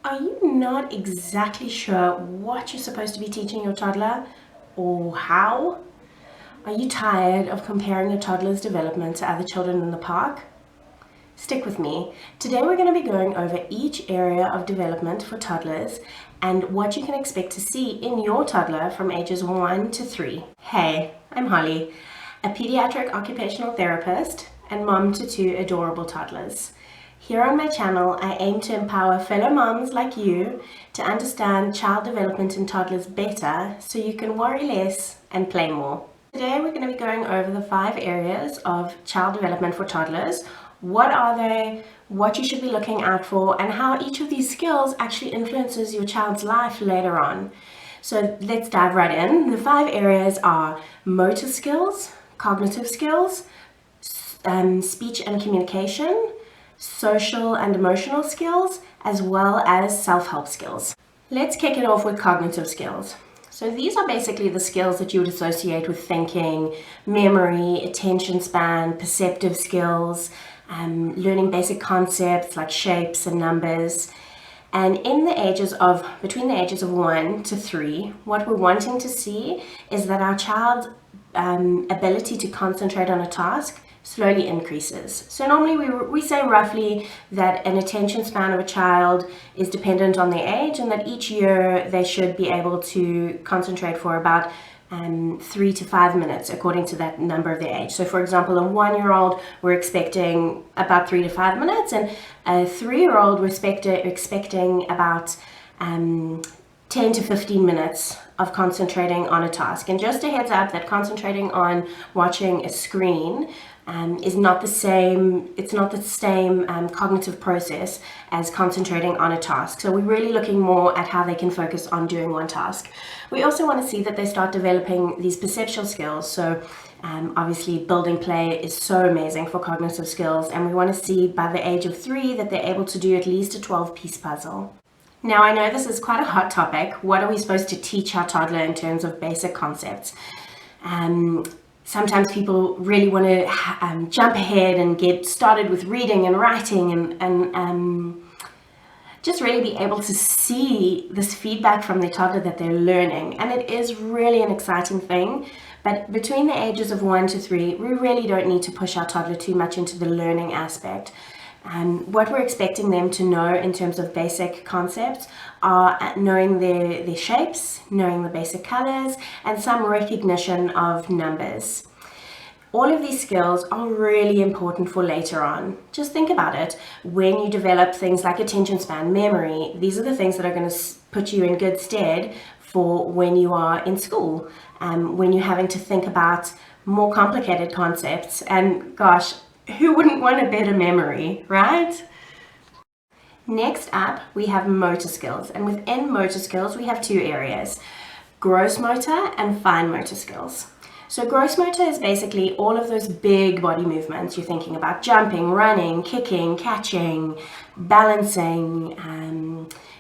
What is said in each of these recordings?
Are you not exactly sure what you're supposed to be teaching your toddler or how? Are you tired of comparing your toddler's development to other children in the park? Stick with me. Today we're going to be going over each area of development for toddlers and what you can expect to see in your toddler from ages 1 to 3. Hey, I'm Holly, a pediatric occupational therapist and mom to 2 adorable toddlers. Here on my channel, I aim to empower fellow moms like you to understand child development in toddlers better so you can worry less and play more. Today we're going to be going over the 5 areas of child development for toddlers. What are they, what you should be looking out for, and how each of these skills actually influences your child's life later on. So let's dive right in. The 5 areas are motor skills, cognitive skills, speech and communication, social and emotional skills, as well as self-help skills. Let's kick it off with cognitive skills. So these are basically the skills that you would associate with thinking, memory, attention span, perceptive skills, learning basic concepts like shapes and numbers. And between the ages of 1 to 3, what we're wanting to see is that our child's ability to concentrate on a task slowly increases. So normally we say roughly that an attention span of a child is dependent on their age, and that each year they should be able to concentrate for about 3 to 5 minutes according to that number of their age. So for example, a 1-year-old we're expecting about 3 to 5 minutes, and a 3-year-old we're expecting about 10 to 15 minutes of concentrating on a task. And just a heads up that concentrating on watching a screen is not the same, it's not the same cognitive process as concentrating on a task. So we're really looking more at how they can focus on doing one task. We also want to see that they start developing these perceptual skills. So obviously building play is so amazing for cognitive skills, and we want to see by the age of 3 that they're able to do at least a 12-piece puzzle. Now, I know this is quite a hot topic. What are we supposed to teach our toddler in terms of basic concepts? Sometimes people really want to jump ahead and get started with reading and writing and just really be able to see this feedback from their toddler that they're learning. And it is really an exciting thing. But between the ages of 1 to 3, we really don't need to push our toddler too much into the learning aspect. What we're expecting them to know in terms of basic concepts are knowing their shapes, knowing the basic colors, and some recognition of numbers. All of these skills are really important for later on. Just think about it. When you develop things like attention span, memory, these are the things that are going to put you in good stead for when you are in school, when you're having to think about more complicated concepts. And gosh, who wouldn't want a better memory, right? Next up, we have motor skills. And within motor skills, we have 2 areas, gross motor and fine motor skills. So gross motor is basically all of those big body movements. You're thinking about jumping, running, kicking, catching, balancing,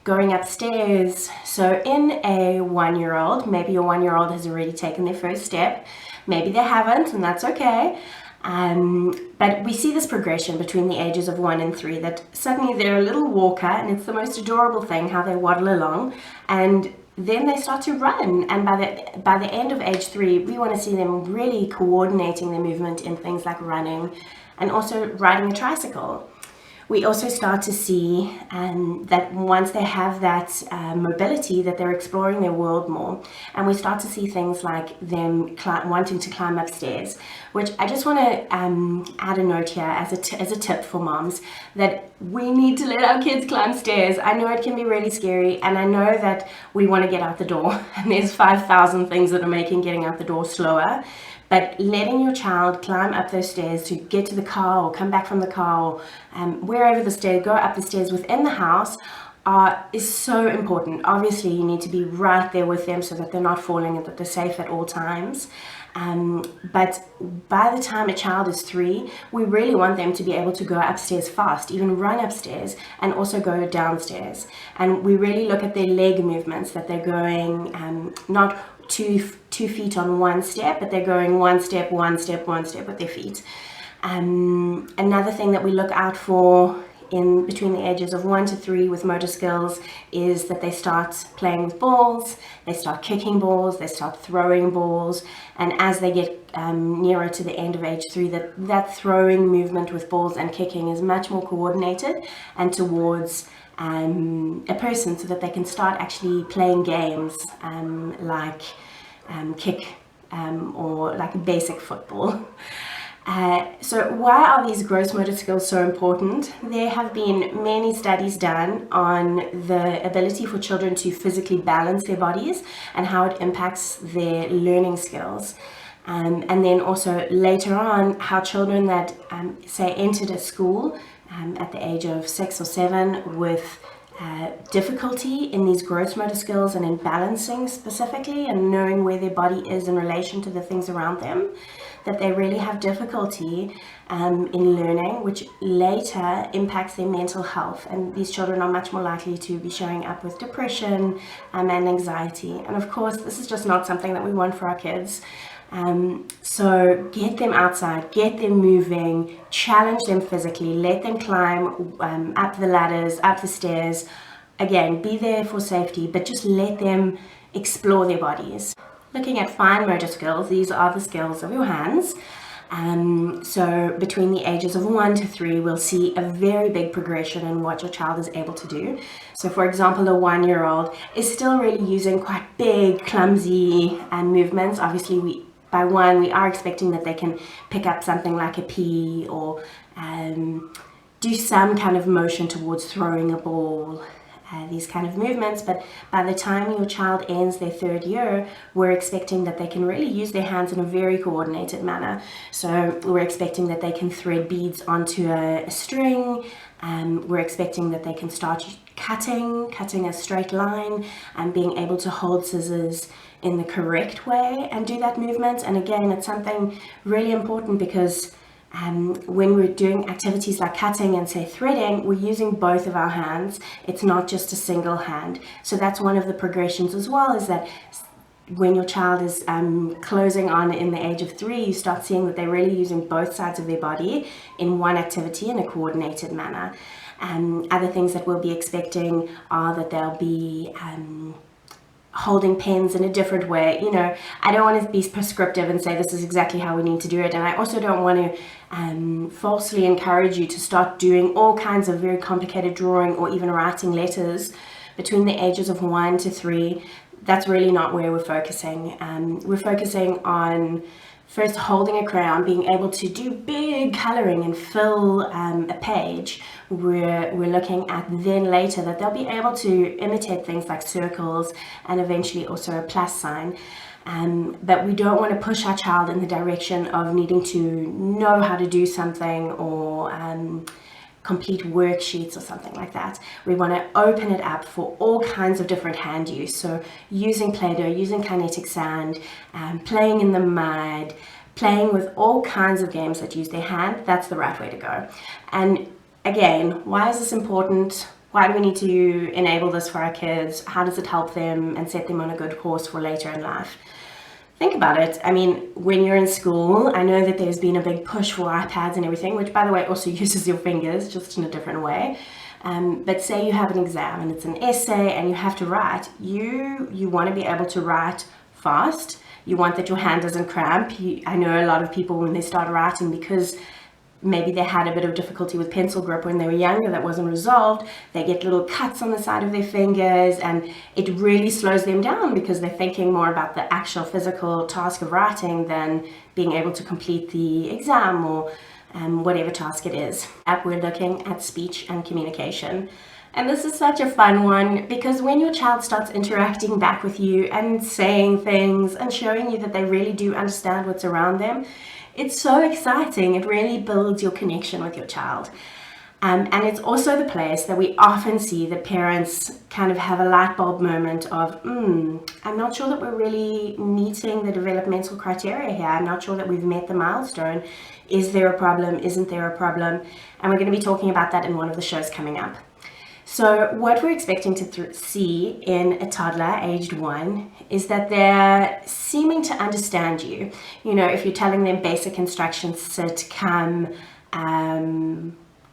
going upstairs. So in a 1-year-old, maybe your 1-year-old has already taken their first step. Maybe they haven't, and that's okay. But we see this progression between the ages of 1 and 3, that suddenly they're a little walker, and it's the most adorable thing how they waddle along, and then they start to run. And by the end of age 3, we want to see them really coordinating their movement in things like running and also riding a tricycle. We also start to see that once they have that mobility, that they're exploring their world more. And we start to see things like them wanting to climb upstairs, which I just want to add a note here as a tip for moms, that we need to let our kids climb stairs. I know it can be really scary, and I know that we want to get out the door, and there's 5,000 things that are making getting out the door slower. But letting your child climb up those stairs to get to the car or come back from the car, or wherever the stairs, go up the stairs within the house is so important. Obviously, you need to be right there with them so that they're not falling and that they're safe at all times. But by the time a child is 3, we really want them to be able to go upstairs fast, even run upstairs, and also go downstairs. And we really look at their leg movements, that they're going not 2 feet on one step, but they're going 1 step, 1 step, 1 step with their feet. Another thing that we look out for in between the ages of 1 to 3 with motor skills is that they start playing with balls, they start kicking balls, they start throwing balls, and as they get nearer to the end of age 3, that throwing movement with balls and kicking is much more coordinated and towards a person, so that they can start actually playing games like kick or like basic football. So why are these gross motor skills so important? There have been many studies done on the ability for children to physically balance their bodies and how it impacts their learning skills. And then also later on, how children that say entered a school at the age of 6 or 7 with difficulty in these gross motor skills and in balancing specifically and knowing where their body is in relation to the things around them, that they really have difficulty in learning, which later impacts their mental health. And these children are much more likely to be showing up with depression and anxiety. And of course, this is just not something that we want for our kids. So get them outside, get them moving, challenge them physically, let them climb up the ladders, up the stairs. Again, be there for safety, but just let them explore their bodies. Looking at fine motor skills, these are the skills of your hands. So between the ages of 1 to 3, we'll see a very big progression in what your child is able to do. So for example, a 1-year-old is still really using quite big, clumsy movements. Obviously, by 1, we are expecting that they can pick up something like a pea or do some kind of motion towards throwing a ball, these kind of movements. But by the time your child ends their 3rd year, we're expecting that they can really use their hands in a very coordinated manner. So we're expecting that they can thread beads onto a string. We're expecting that they can start cutting a straight line and being able to hold scissors in the correct way and do that movement. And again, it's something really important because when we're doing activities like cutting and say threading, we're using both of our hands. It's not just a single hand. So that's one of the progressions as well, is that when your child is closing on in the age of 3, you start seeing that they're really using both sides of their body in one activity in a coordinated manner. Other things that we'll be expecting are that they'll be holding pens in a different way. You know, I don't want to be prescriptive and say this is exactly how we need to do it, and I also don't want to falsely encourage you to start doing all kinds of very complicated drawing or even writing letters between the ages of 1 to 3. That's really not where we're focusing. We're focusing on first holding a crayon, being able to do big coloring and fill a page. We're looking at then later that they'll be able to imitate things like circles and eventually also a plus sign. But we don't want to push our child in the direction of needing to know how to do something or complete worksheets or something like that. We want to open it up for all kinds of different hand use. So using Play-Doh, using kinetic sand, playing in the mud, playing with all kinds of games that use their hand. That's the right way to go. And again, why is this important? Why do we need to enable this for our kids? How does it help them and set them on a good course for later in life? Think about it. I mean, when you're in school, I know that there's been a big push for iPads and everything, which by the way also uses your fingers, just in a different way. But say you have an exam and it's an essay and you have to write, you want to be able to write fast. You want that your hand doesn't cramp. I know a lot of people when they start writing, because maybe they had a bit of difficulty with pencil grip when they were younger that wasn't resolved, they get little cuts on the side of their fingers, and it really slows them down because they're thinking more about the actual physical task of writing than being able to complete the exam or whatever task it is. We're looking at speech and communication. And this is such a fun one, because when your child starts interacting back with you and saying things and showing you that they really do understand what's around them, it's so exciting. It really builds your connection with your child. And it's also the place that we often see that parents kind of have a light bulb moment of, I'm not sure that we're really meeting the developmental criteria here. I'm not sure that we've met the milestone. Is there a problem? Isn't there a problem? And we're going to be talking about that in one of the shows coming up. So what we're expecting to see in a toddler aged 1 is that they're seeming to understand you. You know, if you're telling them basic instructions, sit, come,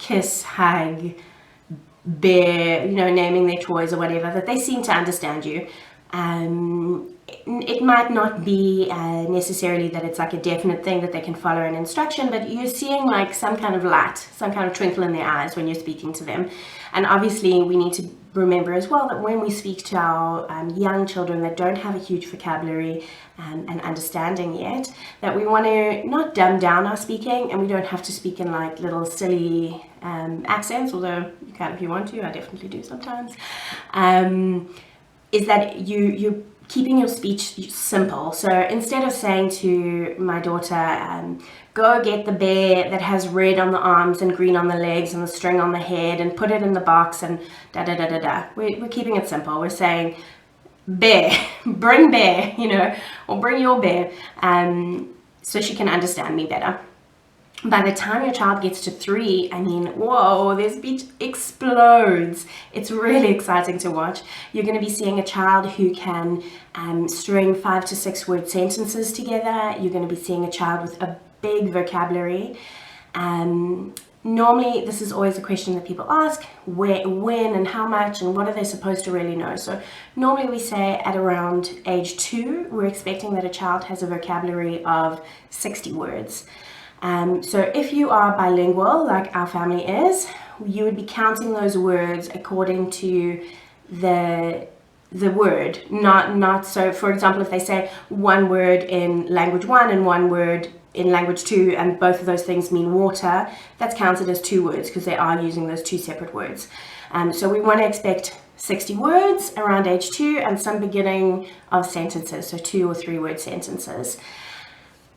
kiss, hug, bear, naming their toys or whatever, that they seem to understand you. It might not be necessarily that it's like a definite thing that they can follow an instruction, but you're seeing like some kind of light, some kind of twinkle in their eyes when you're speaking to them. And obviously we need to remember as well that when we speak to our young children that don't have a huge vocabulary and understanding yet, that we want to not dumb down our speaking, and we don't have to speak in like little silly accents, although you can if you want to. I definitely do sometimes. Is that you're keeping your speech simple. So instead of saying to my daughter, go get the bear that has red on the arms and green on the legs and the string on the head and put it in the box and da da da da da. We're keeping it simple. We're saying bear, bring bear, or bring your bear, so she can understand me better. By the time your child gets to 3, I mean, whoa, their speech explodes. It's really exciting to watch. You're going to be seeing a child who can string 5 to 6 word sentences together. You're going to be seeing a child with a big vocabulary. Normally, this is always a question that people ask, when and how much and what are they supposed to really know? So normally we say at around age 2, we're expecting that a child has a vocabulary of 60 words. So if you are bilingual, like our family is, you would be counting those words according to the word, not so. For example, if they say one word in language 1 and one word in language 2, and both of those things mean water, that's counted as 2 words because they are using those 2 separate words. So we want to expect 60 words around age 2 and some beginning of sentences, so 2 or 3 word sentences.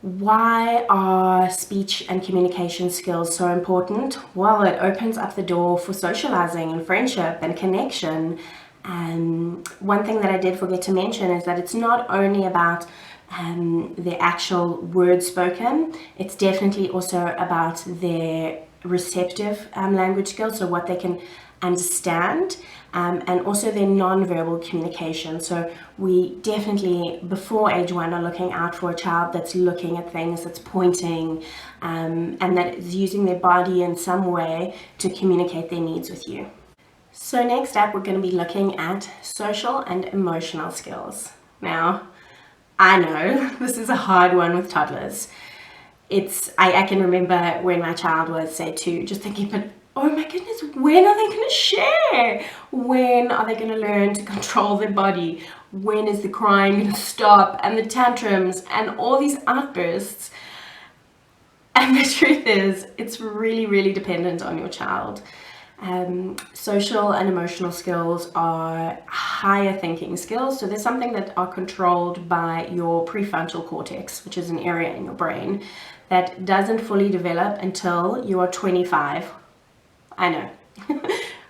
Why are speech and communication skills so important? Well, it opens up the door for socializing and friendship and connection. One thing that I did forget to mention is that it's not only about the actual words spoken, it's definitely also about their receptive language skills, so what they can understand, and also their non-verbal communication. So we definitely, before age 1, are looking out for a child that's looking at things, that's pointing, and that is using their body in some way to communicate their needs with you. So next up, we're going to be looking at social and emotional skills. Now, I know this is a hard one with toddlers. I can remember when my child was, say, 2, just thinking, but oh my goodness, when are they going to share? When are they going to learn to control their body? When is the crying going to stop? And the tantrums and all these outbursts. And the truth is, it's really, really dependent on your child. Social and emotional skills are higher thinking skills. So there's something that are controlled by your prefrontal cortex, which is an area in your brain that doesn't fully develop until you are 25. I know.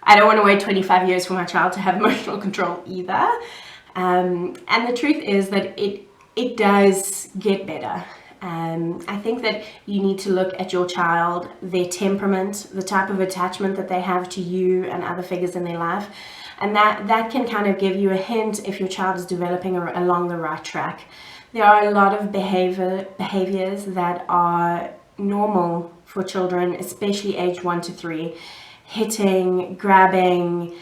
I don't want to wait 25 years for my child to have emotional control either. And the truth is that it does get better. I think that you need to look at your child, their temperament, the type of attachment that they have to you and other figures in their life. And that can kind of give you a hint if your child is developing along the right track. There are a lot of behaviors that are normal for children, especially age 1 to 3. Hitting, grabbing,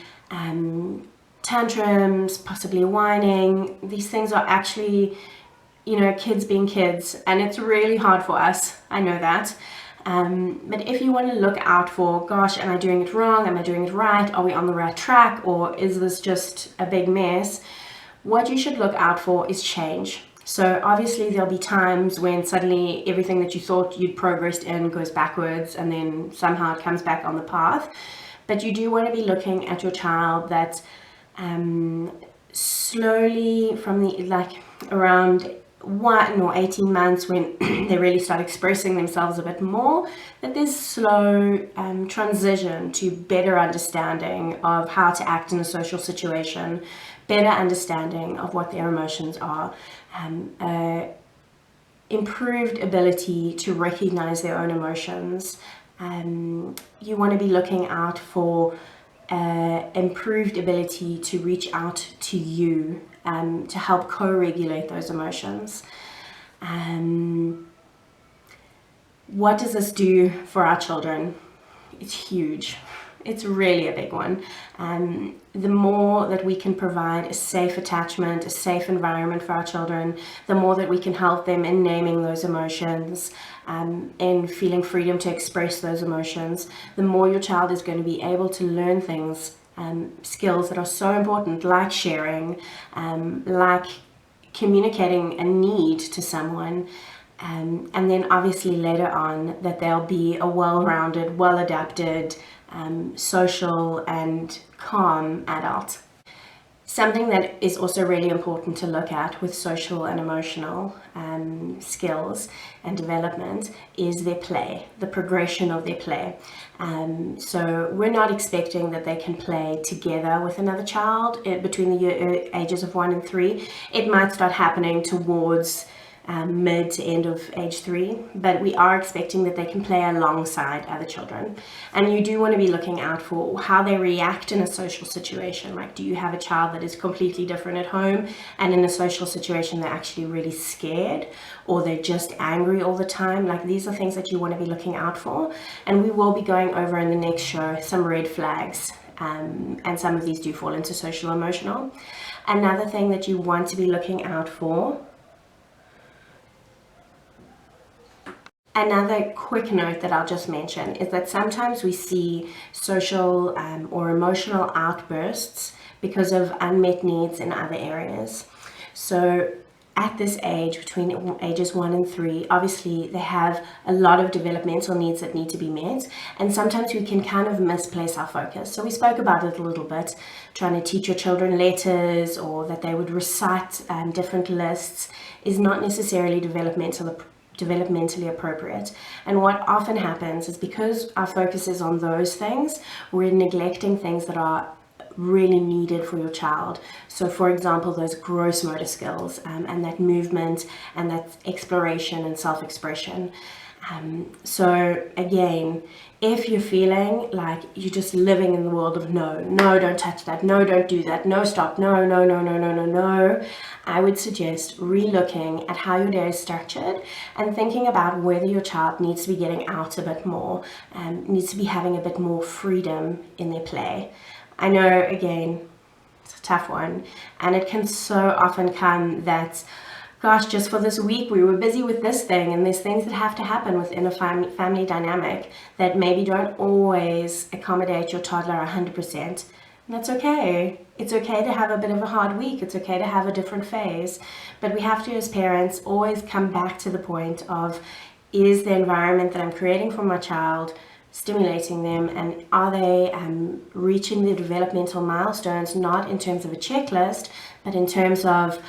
tantrums, possibly whining. These things are actually, kids being kids, and it's really hard for us. I know that. But if you want to look out for, gosh, am I doing it wrong? Am I doing it right? Are we on the right track? Or is this just a big mess? What you should look out for is change. So obviously there'll be times when suddenly everything that you thought you'd progressed in goes backwards, and then somehow it comes back on the path. But you do want to be looking at your child that slowly from around 1 or 18 months, when they really start expressing themselves a bit more, that there's slow transition to better understanding of how to act in a social situation, better understanding of what their emotions are, improved ability to recognize their own emotions. You want to be looking out for improved ability to reach out to you to help co-regulate those emotions. What does this do for our children? it's huge. It's really a big one. The more that we can provide a safe attachment, a safe environment for our children, the more that we can help them in naming those emotions, in feeling freedom to express those emotions, the more your child is going to be able to learn things, skills that are so important, like sharing, like communicating a need to someone. And then obviously later on that they'll be a well-rounded, well-adapted, social and calm adult. Something that is also really important to look at with social and emotional skills and development is their play, the progression of their play. So we're not expecting that they can play together with another child between the ages of 1 and 3. It might start happening towards mid to end of age 3, but we are expecting that they can play alongside other children. And you do want to be looking out for how they react in a social situation. Like, do you have a child that is completely different at home, and in a social situation they're actually really scared, or they're just angry all the time? Like, these are things that you want to be looking out for, and we will be going over in the next show some red flags, and some of these do fall into social emotional. Another thing that you want to be looking out for, another quick note that I'll just mention, is that sometimes we see social or emotional outbursts because of unmet needs in other areas. So at this age, between ages 1 and 3, obviously they have a lot of developmental needs that need to be met, and sometimes we can kind of misplace our focus. So we spoke about it a little bit, trying to teach your children letters or that they would recite different lists is not necessarily developmentally appropriate. And what often happens is, because our focus is on those things, we're neglecting things that are really needed for your child. So for example, those gross motor skills, and that movement and that exploration and self-expression. So again, if you're feeling like you're just living in the world of no, don't touch that, no, don't do that, no, stop, no, I would suggest re-looking at how your day is structured and thinking about whether your child needs to be getting out a bit more, needs to be having a bit more freedom in their play. I know, again, it's a tough one, and it can so often come that, gosh, just for this week we were busy with this thing, and there's things that have to happen within a family dynamic that maybe don't always accommodate your toddler 100%. And that's okay. It's okay to have a bit of a hard week. It's okay to have a different phase. But we have to, as parents, always come back to the point of, is the environment that I'm creating for my child stimulating them, and are they reaching the developmental milestones, not in terms of a checklist, but in terms of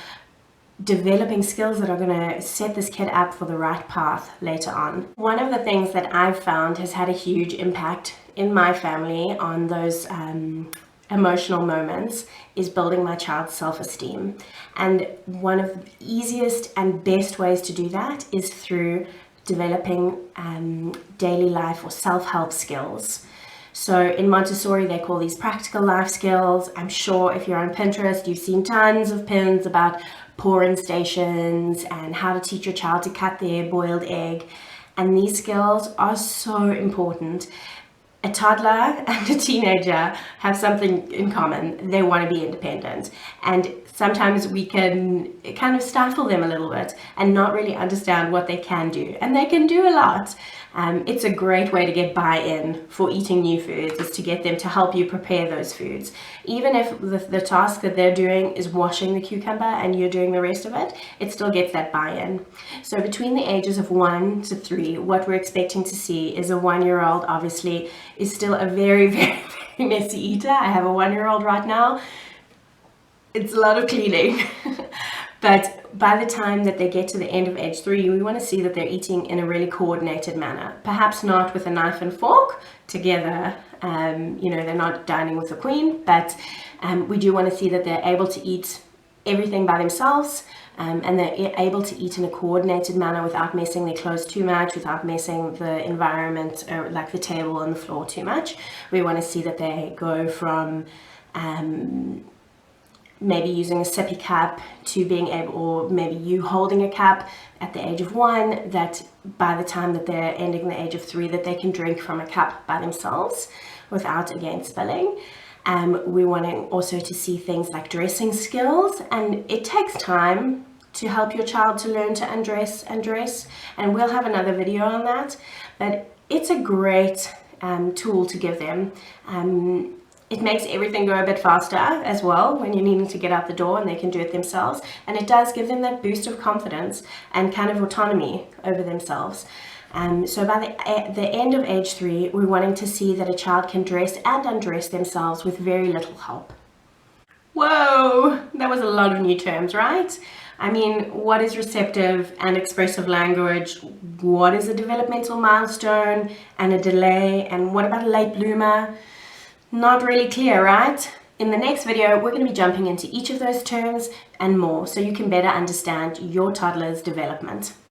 developing skills that are going to set this kid up for the right path later on. One of the things that I've found has had a huge impact in my family on those emotional moments is building my child's self-esteem. And one of the easiest and best ways to do that is through developing daily life or self-help skills. So in Montessori, they call these practical life skills. I'm sure if you're on Pinterest, you've seen tons of pins about pouring stations and how to teach your child to cut their boiled egg. And these skills are so important. A toddler and a teenager have something in common. They want to be independent. And sometimes we can kind of stifle them a little bit and not really understand what they can do. And they can do a lot. It's a great way to get buy-in for eating new foods, is to get them to help you prepare those foods. Even if the task that they're doing is washing the cucumber and you're doing the rest of it, it still gets that buy-in. So between the ages of 1 to 3, what we're expecting to see is a 1-year-old obviously is still a very, very, very messy eater. I have a 1-year-old right now. It's a lot of cleaning. But by the time that they get to the end of age 3, we want to see that they're eating in a really coordinated manner. Perhaps not with a knife and fork together. They're not dining with the queen, but we do want to see that they're able to eat everything by themselves, and they're able to eat in a coordinated manner without messing their clothes too much, without messing the environment, like the table and the floor, too much. We want to see that they go from maybe using a sippy cup to being able, or maybe you holding a cup at the age of 1, that by the time that they're ending the age of 3, that they can drink from a cup by themselves without, again, spilling. We're wanting also to see things like dressing skills, and it takes time to help your child to learn to undress and dress, and we'll have another video on that, but it's a great tool to give them. It makes everything go a bit faster as well when you're needing to get out the door and they can do it themselves, and it does give them that boost of confidence and kind of autonomy over themselves. So by the end of age 3, we're wanting to see that a child can dress and undress themselves with very little help. Whoa, that was a lot of new terms, right? I mean, what is receptive and expressive language? What is a developmental milestone and a delay? And what about a late bloomer? Not really clear, right? In the next video, we're going to be jumping into each of those terms and more so you can better understand your toddler's development.